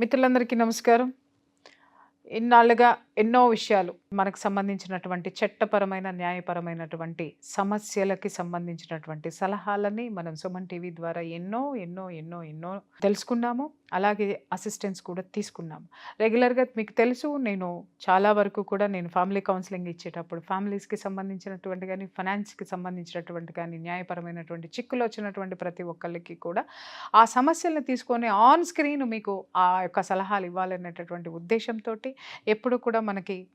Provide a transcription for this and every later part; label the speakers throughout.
Speaker 1: మిత్రులందరికీ నమస్కారం. ఇన్నాళ్ళుగా ఎన్నో విషయాలు మనకు సంబంధించినటువంటి చట్టపరమైన, న్యాయపరమైనటువంటి సమస్యలకి సంబంధించినటువంటి సలహాలని మనం సుమన్ టీవీ ద్వారా ఎన్నో ఎన్నో ఎన్నో ఎన్నో తెలుసుకున్నాము. అలాగే అసిస్టెన్స్ కూడా తీసుకున్నాము. రెగ్యులర్గా మీకు తెలుసు, నేను చాలా వరకు కూడా నేను ఫ్యామిలీ కౌన్సిలింగ్ ఇచ్చేటప్పుడు ఫ్యామిలీస్కి సంబంధించినటువంటి కానీ, ఫైనాన్స్కి సంబంధించినటువంటి కానీ, న్యాయపరమైనటువంటి చిక్కులు వచ్చినటువంటి ప్రతి ఒక్కళ్ళకి కూడా ఆ సమస్యలను తీసుకొని ఆన్ స్క్రీన్ మీకు ఆ యొక్క సలహాలు ఇవ్వాలనేటటువంటి ఉద్దేశంతో ఎప్పుడు కూడా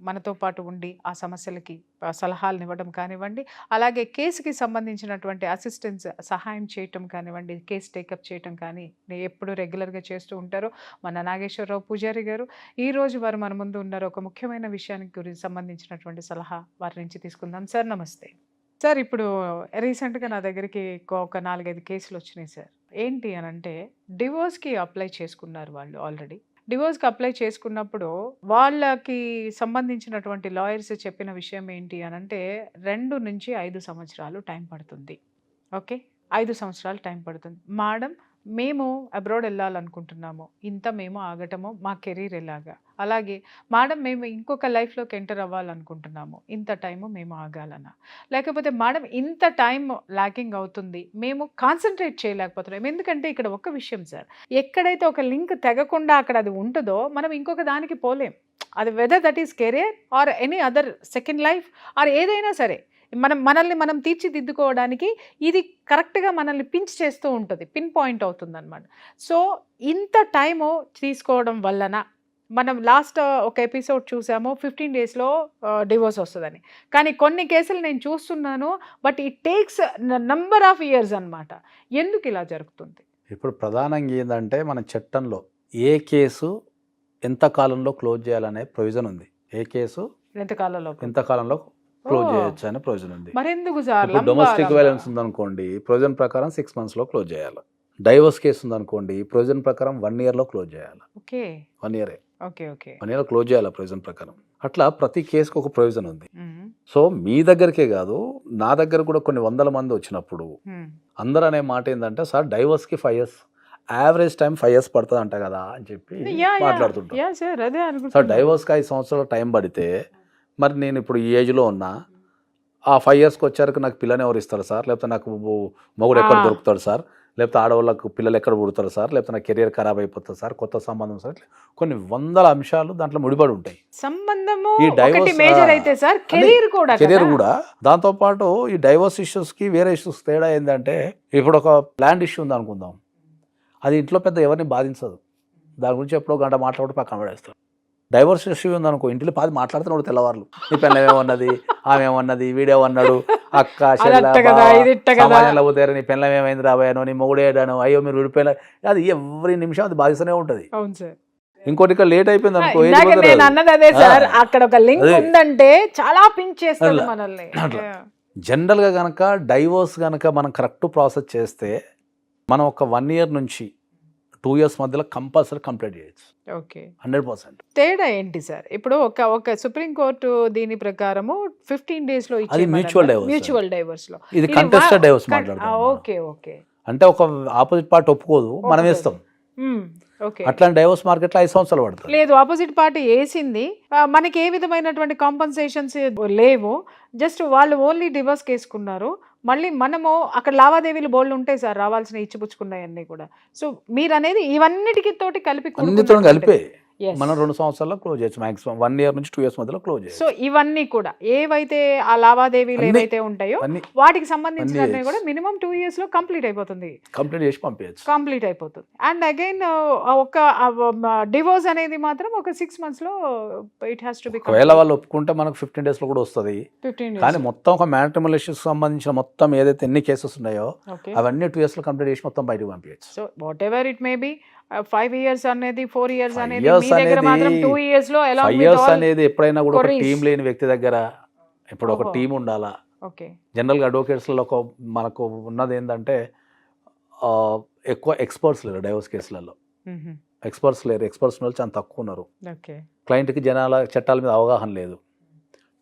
Speaker 1: మనతో పాటు ఉండి ఆ సమస్యలకి సలహాలను ఇవ్వడం కానివ్వండి, అలాగే కేసుకి సంబంధించినటువంటి అసిస్టెన్స్ సహాయం చేయటం కానివ్వండి, కేసు టేకప్ చేయటం కానీ ఎప్పుడు రెగ్యులర్గా చేస్తూ ఉంటారు మన నాగేశ్వరరావు పూజారి గారు. ఈరోజు వారు మన ముందు ఉన్నారు. ఒక ముఖ్యమైన విషయానికి గురించి సంబంధించినటువంటి సలహా వారి నుంచి తీసుకుందాం. సార్ నమస్తే. సార్, ఇప్పుడు రీసెంట్గా నా దగ్గరికి ఒక 4-5 కేసులు వచ్చినాయి సార్. ఏంటి అని అంటే, డివోర్స్కి అప్లై చేసుకున్నారు వాళ్ళు. ఆల్రెడీ డివోర్స్కి అప్లై చేసుకున్నప్పుడు వాళ్ళకి సంబంధించినటువంటి లాయర్స్ చెప్పిన విషయం ఏంటి అని అంటే, 2 నుంచి 5 సంవత్సరాలు టైం పడుతుంది. ఓకే, 5 సంవత్సరాలు టైం పడుతుంది. మేడం, మేము అబ్రాడ్ వెళ్ళాలనుకుంటున్నాము, ఇంత మేము ఆగటము మా కెరీర్ ఎలాగా. అలాగే మేడం, మేము ఇంకొక లైఫ్లోకి ఎంటర్ అవ్వాలనుకుంటున్నాము, ఇంత టైము మేము ఆగాలన్నా. లేకపోతే మేడం, ఇంత టైం ల్యాకింగ్ అవుతుంది, మేము కాన్సన్ట్రేట్ చేయలేకపోతున్నాం. ఎందుకంటే ఇక్కడ ఒక విషయం సార్, ఎక్కడైతే ఒక లింక్ తెగకుండా అక్కడ అది ఉంటుందో మనం ఇంకొక దానికి పోలేం. అది whether that is career or any other second life or ఏదైనా సరే, మనల్ని మనం తీర్చిదిద్దుకోవడానికి ఇది కరెక్ట్గా మనల్ని పించ్ చేస్తూ ఉంటుంది, పిన్ పాయింట్ అవుతుంది అనమాట. సో ఇంత టైము తీసుకోవడం వలన మనం లాస్ట్ ఒక ఎపిసోడ్ చూసాము, 15 daysలో డివోర్స్ వస్తుందని. కానీ కొన్ని కేసులు నేను చూస్తున్నాను, but it takes number of years అనమాట. ఎందుకు ఇలా జరుగుతుంది?
Speaker 2: ఇప్పుడు ప్రధానంగా ఏంటంటే, మన చట్టంలో ఏ కేసు ఎంత కాలంలో క్లోజ్ చేయాలనే ప్రొవిజన్ ఉంది. ఏ కేసు ఎంత కాలంలో క్లోజ్ చేయొచ్చు అనే ప్రొవిజన్ ఉంది.
Speaker 1: మరెందుకు సార్?
Speaker 2: డొమెస్టిక్ వైలెన్స్ ఉందనుకోండి, ప్రొవిజన్ ప్రకారం 6 monthsలో క్లోజ్ చేయాలి. డైవర్స్ కేసు ఉందనుకోండి, ప్రొవిజన్ ప్రకారం 1 yearలో క్లోజ్ చేయాలి.
Speaker 1: Okay,
Speaker 2: 1 year
Speaker 1: okay okay
Speaker 2: 1 year close చేయాలి ప్రొవిజన్ ప్రకారం. అట్లా ప్రతి కేసుకు ఒక ప్రొవిజన్ ఉంది. సో మీ దగ్గరికే కాదు, నా దగ్గర కూడా కొన్ని 100 మంది వచ్చినప్పుడు అందరూ అనే మాట ఏంటంటే, సార్ డైవర్స్కి 5 years, యావరేజ్ టైం 5 years పడుతుంది అంట కదా అని చెప్పి మాట్లాడుతుంటారు. సార్ డైవర్స్కి 5 సంవత్సరాల టైం పడితే, మరి నేను ఇప్పుడు ఈ ఏజ్లో ఉన్నా, ఆ 5 yearsకి వచ్చాక నాకు పిల్లని ఎవరు ఇస్తారు సార్, లేకపోతే నాకు మొగుడు ఎక్కడ దొరుకుతాడు సార్, లేకపోతే ఆడవాళ్ళకు పిల్లలు ఎక్కడ పుడతారు సార్, లేకపోతే నా కెరియర్ ఖరాబ్ అయిపోతుంది సార్, కొత్త సంబంధం సార్, కొన్ని 100 అంశాలు దాంట్లో ముడిపడి ఉంటాయి. ఈ కెరీర్ కూడా దాంతోపాటు ఈ డైవర్స్ ఇష్యూస్కి వేరే ఇష్యూస్ తేడా ఏంటంటే, ఇప్పుడు ఒక ల్యాండ్ ఇష్యూ ఉంది అనుకుందాం, అది ఇంట్లో పెద్ద ఎవరిని బాధించదు, దాని గురించి ఎప్పుడో గంట మాట్లాడి పక్కన పడేస్తారు. డైవర్స్ ఇష్యూ ఉందనుకో, ఇంట్లో 10 మాట్లాడుతున్నాడు తెల్లవారులు, నీ పెళ్ళమేమన్నది, ఆమె ఏమన్నది, వీడేమన్నాడు, అక్క సమాజంలో పోతారు, నీ పెళ్ళం ఏమైంది రాబోయాను, నీ మొగుడేడాను, అయ్యో మీరు విడిపోయిన, అది ఎవరి నిమిషం అది బాధిస్తూనే ఉంటుంది. ఇంకోటి ఇక్కడ లేట్ అయిపోయింది అనుకో, జనరల్గా కనుక డైవోర్స్ కనుక మనం కరెక్ట్ ప్రాసెస్ చేస్తే మనం ఒక 1 year నుంచి 2 years మధ్యలో కంపల్సరీ కంప్లీట్ చేయొచ్చు.
Speaker 1: ఓకే,
Speaker 2: 100%.
Speaker 1: తేడా ఏంటి సార్? ఇప్పుడు ఒక సుప్రీంకోర్టు దీని ప్రకారము 15 daysలో
Speaker 2: అది మ్యూచువల్
Speaker 1: డైవర్స్ లో,
Speaker 2: ఇది కంటెస్టెడ్ డైవర్స్ మాట్లాడుతున్నాం.
Speaker 1: ఓకే ఓకే,
Speaker 2: అంటే ఒక ఆపోజిట్ పార్టీ ఒప్పుకోదు, మనం వేస్తాం. అట్లాంటి డైవర్స్ మార్కెట్లో 5 సంవత్సరాలు పడుతుంది.
Speaker 1: లేదు, ఆపోజిట్ పార్టీ వేసింది, మనకి ఏ విధమైనటువంటి కాంపన్సేషన్స్ లేవు, జస్ట్ వాళ్ళు ఓన్లీ డివోర్స్ కేసుకున్నారు. మళ్ళీ మనము అక్కడ లావాదేవీలు బోల్డ్ ఉంటాయి సార్, రావాల్సిన ఇచ్చిపుచ్చుకున్నాయన్నీ కూడా. సో మీరు అనేది ఇవన్నిటికి తోటి కలిపే మనం 2 సంవత్సరాల్లో క్లోజ్ చేయొచ్చు, మాక్సిమం 1 year నుంచి 2 years మధ్యలో క్లోజ్ చేయొచ్చు. సో ఇవన్నీ కూడా ఏవైతే ఆ లావాదేవీలు ఏవైతే ఉంటాయో వాటికి సంబంధించిన కూడా మినిమం 2 years లో కంప్లీట్ అయిపోతుంది, కంప్లీట్ చేసి పంపించచ్చు, కంప్లీట్ అయిపోతుంది. అండ్ అగైన్ ఒక డివోర్స్ అనేది మాత్రం ఒక 6 months లో ఇట్ హ్యాస్ టు బి.
Speaker 2: ఒకవేళ వాళ్ళు ఒప్పుకుంటే మనకు 15 days లో కూడా వస్తుంది. కానీ మొత్తం ఒక మ్యాట్రిమోనియల్ ఇష్యూస్ సంబంధించిన మొత్తం ఏదైతే ఎన్ని కేసెస్ ఉన్నాయో అవన్నీ 2 years లో కంప్లీట్ చేసి మొత్తం బయటకు పంపించచ్చు.
Speaker 1: So what ever it may be, 5 years అనేది 4 years అనేది మీ దగ్గర మాత్రం 2 years లో ఎలా
Speaker 2: 5 years అనేది ఎప్పుడైనా కూడా ఒక టీం లేని వ్యక్తి దగ్గర ఇప్పుడు ఒక టీం ఉండాలా.
Speaker 1: ఓకే,
Speaker 2: జనరల్గా అడ్వకేట్స్లో మనకు ఉన్నది ఏంటంటే, ఎక్కువ ఎక్స్పర్ట్స్ లేరు డైవర్స్ కేసులలో. ఎక్స్పర్ట్స్ లేరు, ఎక్స్పర్ట్స్ వాళ్ళు చాలా తక్కువ ఉన్నారు. క్లయింట్కి చట్టాల మీద అవగాహన లేదు,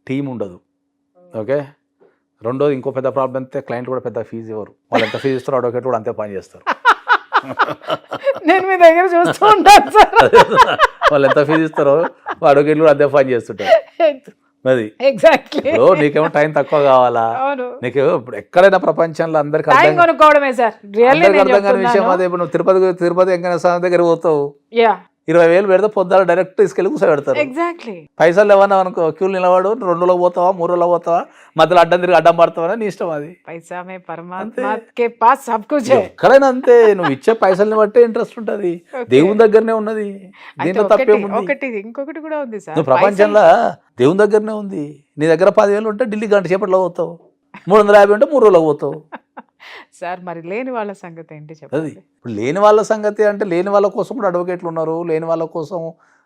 Speaker 2: టీం ఉండదు. ఓకే, రెండోది ఇంకో పెద్ద ప్రాబ్లం అయితే క్లయింట్ కూడా పెద్ద ఫీజు ఇవ్వరు, వాళ్ళు ఎంత ఫీజు ఇస్తారో అడ్వకేట్ కూడా అంతే పని చేస్తారు.
Speaker 1: నేను మీ దగ్గర చూస్తూ ఉంటాను సార్.
Speaker 2: వాళ్ళు ఎంత ఫీజు ఇస్తారో అడ్వకేట్లు కూడా అదే పని చేస్తుంటారు. అది
Speaker 1: ఎగ్జాక్ట్లీ.
Speaker 2: ఇప్పుడు నీకేమో టైం తక్కువ కావాలా,
Speaker 1: అవును,
Speaker 2: నీకు ఇప్పుడు ఎక్కడైనా ప్రపంచంలో అందరికి
Speaker 1: టైం
Speaker 2: అర్థం
Speaker 1: కొనుక్కోవడమే సార్. రియల్లీ
Speaker 2: అందరికి అర్థం కాని విషయం అదే. ఇప్పుడు నువ్వు తిరుపతి వెంకటేశ్వర స్వామి దగ్గర పోతావు,
Speaker 1: యా
Speaker 2: 20,000 పెడితే పొద్దున డైరెక్ట్ తీసుకెళ్ళి కూర్చోబెడతారు.
Speaker 1: ఎగ్జాక్ట్లీ.
Speaker 2: పైసలు ఏమన్నా అనుకో, క్యూలు నిలబడు, 2 రోజులకు పోతావా 3 రోజులకు పోతావా, మధ్యలో అడ్డం తిరిగి అడ్డం పడతావా, నీ ఇష్టం అది.
Speaker 1: పైసా మే పరమాత్మ కే పాస్ సబ్ కుచ్ హై.
Speaker 2: ఎక్కడైనా అంతే, నువ్వు ఇచ్చే పైసల్ని బట్టే ఇంట్రెస్ట్ ఉంటది. దేవుని దగ్గరనే ఉన్నది, దీంట్లో తప్పేముంది.
Speaker 1: ఒకటి ఇంకొకటి కూడా ఉంది సార్,
Speaker 2: నువ్వు ప్రపంచంలో దేవుని దగ్గరనే ఉంది. నీ దగ్గర 10,000 ఉంటే ఢిల్లీ గంట సేపట్లో పోతావు, 350 ఉంటే 3 రోజులకు పోతావు.
Speaker 1: సార్ మరి లేని వాళ్ళ సంగతి ఏంటి
Speaker 2: అది
Speaker 1: చెప్పండి.
Speaker 2: ఇప్పుడు లేని వాళ్ళ సంగతి అంటే, లేని వాళ్ళ కోసం కూడా అడ్వకేట్లు ఉన్నారు, లేని వాళ్ళ కోసం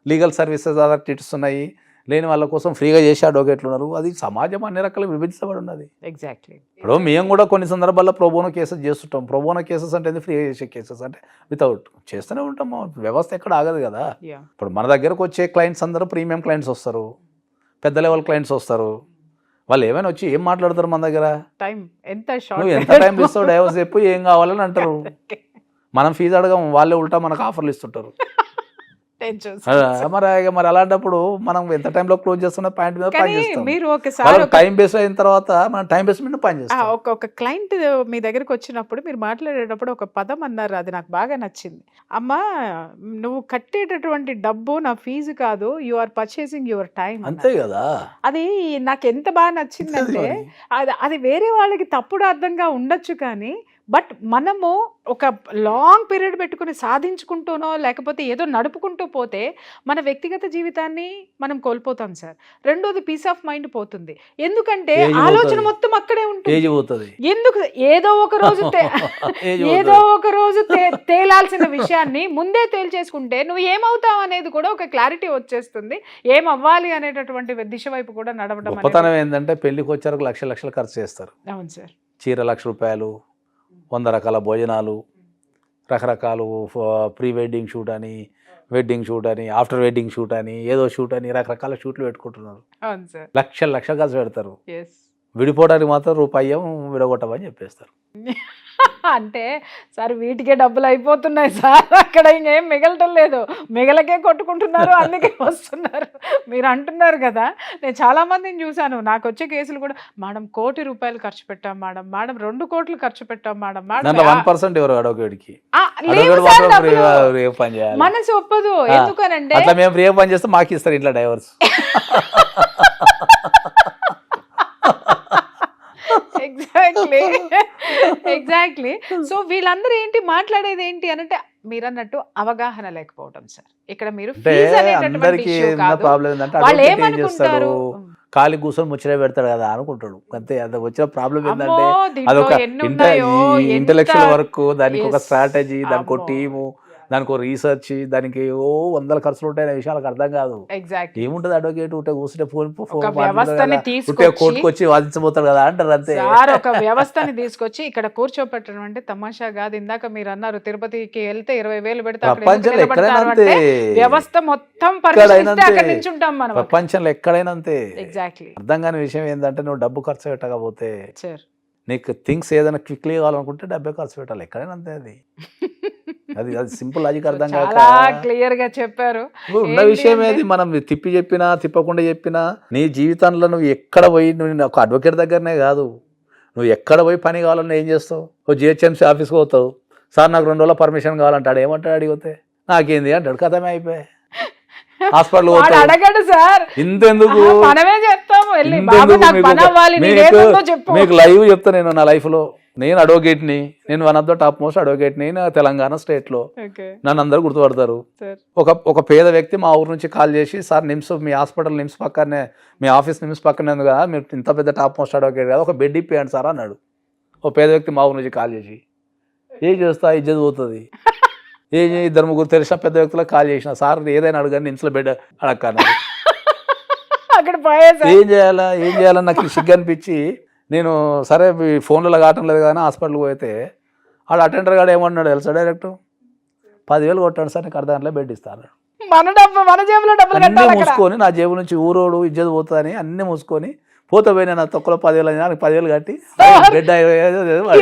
Speaker 2: లీగల్ సర్వీసెస్ అథారిటీస్ ఉన్నాయి, లేని వాళ్ళ కోసం ఫ్రీగా చేసే అడ్వకేట్లు ఉన్నారు. అది సమాజం అన్ని రకాల విభజించబడి ఉన్నది.
Speaker 1: ఎగ్జాక్ట్లీ.
Speaker 2: ఇప్పుడు మేము కూడా కొన్ని సందర్భాల్లో ప్రోబోనో కేసెస్ చేస్తుంటాం. ప్రోబోనో కేసెస్ అంటే ఫ్రీగా చేసే కేసెస్ అంటే వితౌట్ చేస్తూనే ఉంటాము. వ్యవస్థ ఎక్కడ ఆగదు కదా.
Speaker 1: యా
Speaker 2: ఇప్పుడు మన దగ్గరకు వచ్చే క్లయింట్స్ అందరూ ప్రీమియం క్లయింట్స్ వస్తారు, పెద్ద లెవెల్ క్లయింట్స్ వస్తారు. వాళ్ళు ఏమైనా వచ్చి ఏం మాట్లాడతారు మన దగ్గర,
Speaker 1: టైం ఎంత
Speaker 2: నువ్వు
Speaker 1: షార్ట్
Speaker 2: ఎంత టైం ఇస్తావు, డైవర్స్ చెప్పు, ఏం కావాలని అంటారు. మనం ఫీజు అడగం, వాళ్ళే ఉల్టా మనకు ఆఫర్లు ఇస్తుంటారు. మరి అలాంటప్పుడు మనం ఎంత టైంలో క్లోజ్ చేస్తున్న పాయింట్ మీద పని చేస్తాం.
Speaker 1: మీరు ఒకసారి
Speaker 2: టైం బేస్ అయిన తర్వాత మనం టైం బేస్ మీద పని చేస్తాం.
Speaker 1: ఒక క్లయింట్ మీ దగ్గరకు వచ్చినప్పుడు మీరు మాట్లాడేటప్పుడు ఒక పదం అన్నారు, అది నాకు బాగా నచ్చింది. అమ్మా నువ్వు కట్టేటటువంటి డబ్బు నా ఫీజు కాదు, you are purchasing your time.
Speaker 2: అంతే కదా.
Speaker 1: అది నాకు ఎంత బాగా నచ్చిందంటే, అది వేరే వాళ్ళకి తప్పుడు అర్థంగా ఉండొచ్చు కానీ, బట్ మనము ఒక లాంగ్ పీరియడ్ పెట్టుకుని సాధించుకుంటూనో లేకపోతే ఏదో నడుపుకుంటూ పోతే మన వ్యక్తిగత జీవితాన్ని మనం కోల్పోతాం సార్. రెండోది పీస్ ఆఫ్ మైండ్ పోతుంది. ఎందుకంటే ఆలోచన మొత్తం అక్కడే ఉంటుంది. ఎందుకు ఏదో ఒక రోజు తేలాల్సిన విషయాన్ని ముందే తేల్చేసుకుంటే నువ్వు ఏమవుతావు అనేది కూడా ఒక క్లారిటీ వచ్చేస్తుంది. ఏమవ్వాలి అనేటటువంటి దిశ వైపు కూడా నడవడం.
Speaker 2: గొప్పతనం ఏంటంటే పెళ్లికి వచ్చారు లక్షలు ఖర్చు చేస్తారు.
Speaker 1: అవును సార్.
Speaker 2: చీర ₹1,00,000, 100 రకాల భోజనాలు, రకరకాలు ప్రీ వెడ్డింగ్ షూట్ అని, వెడ్డింగ్ షూట్ అని, ఆఫ్టర్ వెడ్డింగ్ షూట్ అని, ఏదో షూట్ అని, రకరకాల షూట్లు పెట్టుకుంటున్నారు.
Speaker 1: అవును సార్.
Speaker 2: లక్షలు ఖర్చు పెడతారు. విడిపోవడానికి మాత్రం రూపాయి విడగొట్టమని చెప్పేస్తారు.
Speaker 1: అంటే సార్ వీటికే డబ్బులు అయిపోతున్నాయి సార్, అక్కడ ఇంకేం మిగలటం లేదు, మిగలకే కొట్టుకుంటున్నారు, అందుకే వస్తున్నారు. మీరు అంటున్నారు కదా, నేను చాలా మందిని చూశాను, నాకు వచ్చే కేసులు కూడా మేడం ₹1,00,00,000 ఖర్చు పెట్టాం మేడం, 2 కోట్లు ఖర్చు పెట్టాం మేడం.
Speaker 2: 1% ఎవరు అడవకేడికి
Speaker 1: మనసు ఒప్పదు. ఎందుకనంటే
Speaker 2: అట్లా మేము ఫ్రీగా పని చేస్తే మాకు ఇస్తారు ఇట్లా డైవర్స్.
Speaker 1: ఎగ్జాక్ట్లీ. సో వీళ్ళందరూ ఏంటి మాట్లాడేది ఏంటి అనంటే, మీరు అన్నట్టు అవగాహన లేకపోవడం సార్. ఇక్కడ మీరు
Speaker 2: ప్రాబ్లం ఏంటంటే ఏం చేస్తారు, ఖాళీ కూర్చొని ముచ్చట పెడతాడు కదా అనుకుంటాడు అంతే. అది వచ్చిన ప్రాబ్లం ఏంటంటే అదొక ఇంటెలెక్చువల్ వర్క్, దానికి ఒక స్ట్రాటజీ, దానికి ఒక టీము, దానికి ఒక రీసెర్చ్, దానికి 100 ఖర్చులు ఉంటాయి అనే విషయాలకు అర్థం కాదు. ఏముంటది అడ్వకేట్ ఉంటే కూర్చుంటే కోర్టుకు వచ్చి వాదించబోతాడు కదా అంటారు అంతే.
Speaker 1: ఒక వ్యవస్థని తీసుకొచ్చి ఇక్కడ కూర్చోపెట్టడం అంటే తమాషా కాదు. ఇందాక మీరు అన్నారు తిరుపతికి వెళ్తే 20,000 పెడితే
Speaker 2: ప్రపంచంలో ఎక్కడైనా అంతే,
Speaker 1: వ్యవస్థ మొత్తం
Speaker 2: ప్రపంచంలో ఎక్కడైనా అంతే.
Speaker 1: ఎగ్జాక్ట్లీ.
Speaker 2: అర్థం కాని విషయం ఏంటంటే, నువ్వు డబ్బు ఖర్చు పెట్టకపోతే, నీకు థింగ్స్ ఏదైనా క్విక్లీ కావాలనుకుంటే డబ్బే ఖర్చు పెట్టాలి. ఎక్కడైనా అంతే. అది సింపుల్ లాజిక్ అర్థం కాక
Speaker 1: క్లియర్ గా చెప్పారు.
Speaker 2: ఉన్న విషయం ఏది, మనం తిప్పి చెప్పినా తిప్పకుండా చెప్పినా, నీ జీవితంలో నువ్వు ఎక్కడ పోయి, నువ్వు ఒక అడ్వకేట్ దగ్గరనే కాదు, నువ్వు ఎక్కడ పోయి పని కావాలన్నా ఏం చేస్తావు? ఓ జిహెచ్ఎంసీ ఆఫీస్కి పోతావు, సార్ నాకు 2 రోజుల పర్మిషన్ కావాలంటాడు. ఏమంటాడు అడిగితే? నాకేంది అంటాడు. కథమే అయిపోయి హాస్పిటల్
Speaker 1: అడగడు సార్.
Speaker 2: ఇంతెందుకు, మీకు లైవ్ చెప్తా. నేను నా లైఫ్ లో నేను అడ్వకేట్ని, నేను one of the top most అడ్వకేట్ని తెలంగాణ స్టేట్లో. నన్ను అందరూ గుర్తుపడతారు. ఒక పేద వ్యక్తి మా ఊరు నుంచి కాల్ చేసి, సార్ మీ హాస్పిటల్ నిమ్స్ పక్కనే, మీ ఆఫీస్ నిమ్స్ పక్కనే ఉంది కదా, మీరు ఇంత పెద్ద టాప్ మోస్ట్ అడ్వకేట్ కదా, ఒక బెడ్ ఇప్పియండి సార్ అన్నాడు. ఒక పేద వ్యక్తి మా ఊరు నుంచి కాల్ చేసి. ఏం చేస్తా, ఇజ్జత్ పోతుంది. 2-3 తెలిసిన పెద్ద వ్యక్తులకు కాల్ చేసిన, సార్ ఏదైనా అడగండి, నిమ్స్లో బెడ్ అడగన్నాడు. ఏం చేయాలా నాకు సిగ్గు అనిపించి, నేను సరే ఫోన్లలో కావటం లేదు కానీ హాస్పిటల్కి పోతే ఆడ అటెండర్ గారు ఏమన్నాడు తెలుసా, డైరెక్ట్ 10,000 కొట్టాడు సార్, నీకు అర్ధగంటలో బెడ్ ఇస్తాను. అన్నీ మూసుకొని, నా జేబు నుంచి ఊరోడు ఇజ్జత్ పోతుందని అన్నీ మూసుకొని పోతే పోయినా నా తొక్కలో 10,000 అయినా 10,000 కట్టి బెడ్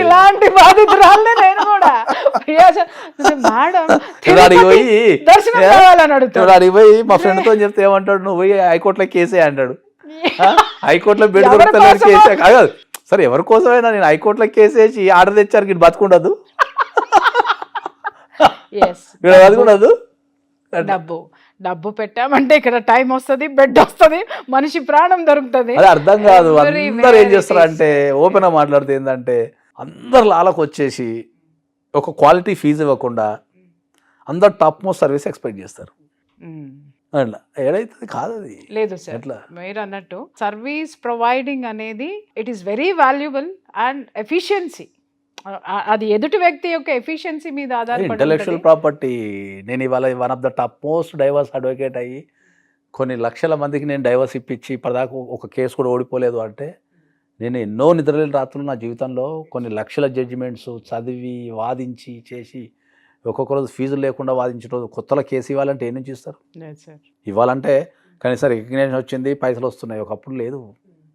Speaker 1: ఇలాంటి బాధితురాలే నేను కూడా మేడం
Speaker 2: అడిగి పోయి
Speaker 1: దర్శనం కావాలని అడుగుతాడు.
Speaker 2: అడిగి పోయి మా ఫ్రెండ్తో చెప్తే ఏమంటాడు, నువ్వు పోయి హైకోర్టులో కేసే అంటాడు. హైకోర్టులో బెడ్ దొరుకుతుంది కేసే కాదు సరే, ఎవరి కోసమైనా నేను హైకోర్టులో కేసేసి ఆర్డర్ తెచ్చారు ఇటు బతుకుండదు, బతుకుండదు.
Speaker 1: డబ్బు పెట్టామంటే ఇక్కడ టైం వస్తుంది, బెడ్ వస్తుంది, మనిషి ప్రాణం దొరుకుతుంది.
Speaker 2: అది అర్థం కాదు. అందరు ఏం చేస్తారు అంటే ఓపెన్ గా మాట్లాడితే ఏంటంటే అందరు లాలకు వచ్చేసి ఒక క్వాలిటీ ఫీజు ఇవ్వకుండా అందరు టాప్ మోస్ట్ సర్వీస్ ఎక్స్పెక్ట్ చేస్తారు. అట్లా ఏడైతుంది కాదు అది.
Speaker 1: లేదు సార్,
Speaker 2: ఎట్లా
Speaker 1: మీరు అన్నట్టు సర్వీస్ ప్రొవైడింగ్ అనేది it is very valuable and efficiency. అది ఎదుటి వ్యక్తి యొక్క ఎఫిషియన్సీ మీద ఆధారపడి
Speaker 2: ఇంటలెక్చువల్ ప్రాపర్టీ. నేను ఇవాళ one of the top most divorce advocate అయ్యి కొన్ని లక్షల మందికి నేను డైవర్స్ ఇప్పించి ఇప్పటిదాకా ఒక కేసు కూడా ఓడిపోలేదు అంటే నేను ఎన్నో నిద్రలేని రాత్రులు నా జీవితంలో కొన్ని లక్షల జడ్జిమెంట్స్ చదివి వాదించి చేసి ఒక్కొక్క రోజు ఫీజులు లేకుండా వాదించిన రోజు కొత్తలో కేసు ఇవ్వాలంటే ఏం నుంచి ఇస్తారు? ఇవ్వాలంటే కనీసం రికగ్నేషన్ వచ్చింది, పైసలు వస్తున్నాయి. ఒకప్పుడు లేదు,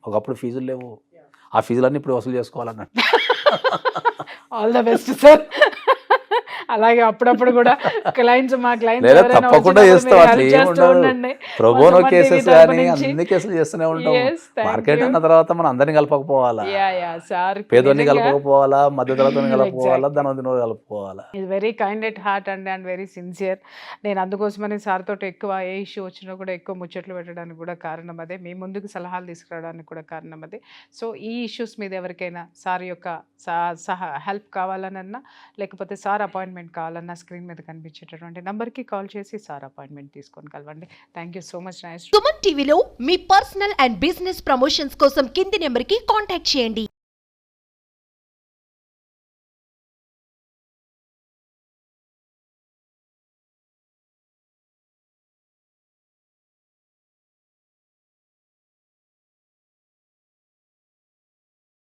Speaker 2: ఒకప్పుడు ఫీజులు లేవు. ఆ ఫీజులన్నీ ఇప్పుడు వసూలు చేసుకోవాలన్నట్టు.
Speaker 1: All the best sir. అలాగే అప్పుడప్పుడు కూడా క్లయింట్స్ మా క్లయింట్స్
Speaker 2: తప్పకుండా చేస్తాం. అట్లా ఏముండదు. ప్రోబోనో కేసెస్ కానీ అన్ని కేసులు చేస్తూనే ఉంటాం. మార్కెట్ అన్న తర్వాత మనం అందరినీ కలపకపోవాలా, పేదోని కలపకపోవాలా, మధ్య తరగతిని కలపకపోవాలా, ధనవంతుని కలుపుకోవాలా.
Speaker 1: ఇది very kind at heart and very sincere. నేను అందుకోసమని సార్ తోటి ఎక్కువ ఏ ఇష్యూ వచ్చినా కూడా ఎక్కువ ముచ్చట్లు పెట్టడానికి కూడా కారణం అదే, మీ ముందుకు సలహాలు తీసుకురావడానికి కూడా కారణం అదే. సో ఈ ఇష్యూస్ మీద ఎవరికైనా సార్ యొక్క హెల్ప్ కావాలనన్నా లేకపోతే సార్ అపాయింట్మెంట్ కావాలన్నా స్క్రీన్ మీద కనిపించేటటువంటి నంబర్కి కాల్ చేసి సార్ అపాయింట్మెంట్ తీసుకొని కలవండి. Thank you so much.
Speaker 3: Suman టీవీలో మీ పర్సనల్ అండ్ బిజినెస్ ప్రమోషన్స్ కోసం కింది నెంబర్కి కాంటాక్ట్ చేయండి.